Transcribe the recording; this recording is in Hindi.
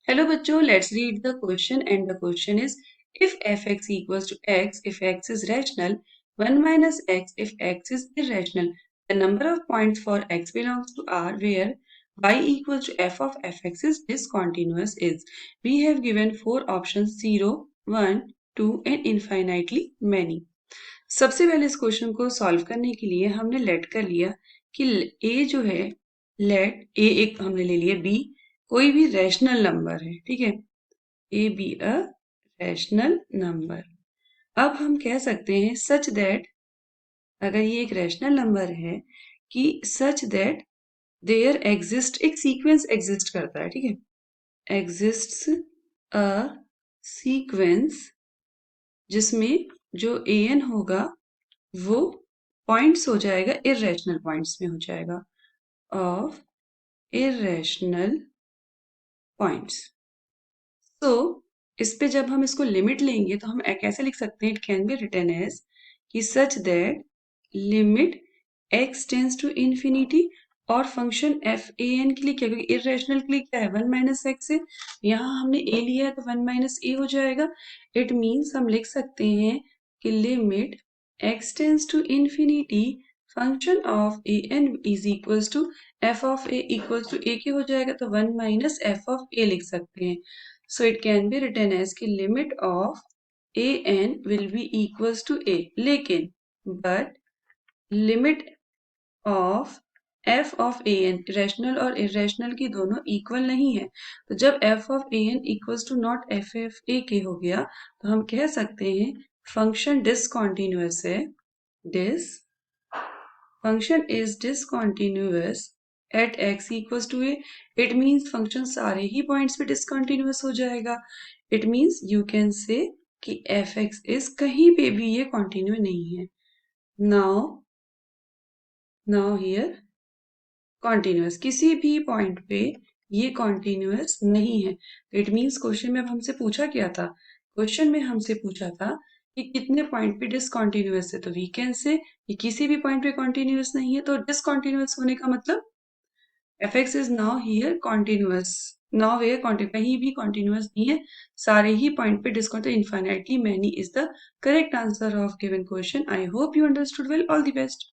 हेलो बच्चों, let's read the question and the question is if fx equals to x, if x is rational, 1 minus x if x is irrational, the number of points for x belongs to R where y equals to f of fx is discontinuous is. We have given four options 0, 1, 2 and infinitely many. सबसे पहले इस क्वेश्चन को सॉल्व करने के लिए हमने लेट कर लिया कि a जो है, लेट a एक हमने ले लिया, b कोई भी रैशनल नंबर है, ठीक है, A be a rational number. अब हम कह सकते हैं सच दैट, अगर ये एक रैशनल नंबर है, कि सच दैट देयर एग्जिस्ट, एक सीक्वेंस एग्जिस्ट करता है, ठीक है, एग्जिस्ट्स अ सीक्वेंस जिसमें जो ए एन होगा वो पॉइंट्स हो जाएगा, इर्रेशनल पॉइंट्स में हो जाएगा, ऑफ इर्रेशनल पॉइंट्स। तो इस पे जब हम इसको लिमिट लेंगे तो हम कैसे लिख सकते हैं, it can be written as कि such that limit x tends to infinity, और फंक्शन एफ ए एन के लिए क्या, क्योंकि इरेशनल के लिए क्या है 1 माइनस एक्स है, यहाँ हमने a लिया है तो 1 माइनस ए हो जाएगा। इट मीन्स हम लिख सकते हैं कि limit x tends to infinity function of a n is equals to f of a equals to a के हो जाएगा, तो 1 माइनस एफ ऑफ ए लिख सकते हैं। So it can be written as कि limit of a n will be equals to a, लेकिन but limit of f of a n, rational और इरेशनल की दोनों इक्वल नहीं है, तो जब f of a n equals to not f of a के हो गया तो हम कह सकते हैं फंक्शन डिसकॉन्टिन्यूअस है, this function is discontinuous at x equals to a. It means function सारे ही पॉइंट्स पे डिसकॉन्टिन्यूअस हो जाएगा। It means you can say कि एफ एक्स इज कहीं पे भी ये कॉन्टिन्यू नहीं है। नाउ हियर कॉन्टिन्यूअस, किसी भी पॉइंट पे ये कॉन्टिन्यूअस नहीं है। तो इट मीन्स क्वेश्चन में अब हमसे पूछा क्या था, क्वेश्चन में हमसे पूछा था कि कितने पॉइंट पे डिसकॉन्टिन्यूअस है, तो वी कैन से कि किसी भी पॉइंट पे कॉन्टिन्यूअस नहीं है। तो डिसकॉन्टिन्यूअस होने का मतलब fx is now here continuous, now where कहीं भी continuous नहीं है, सारे ही point पे discontinuous, infinitely many is the correct answer of given question. I hope you understood well. All the best.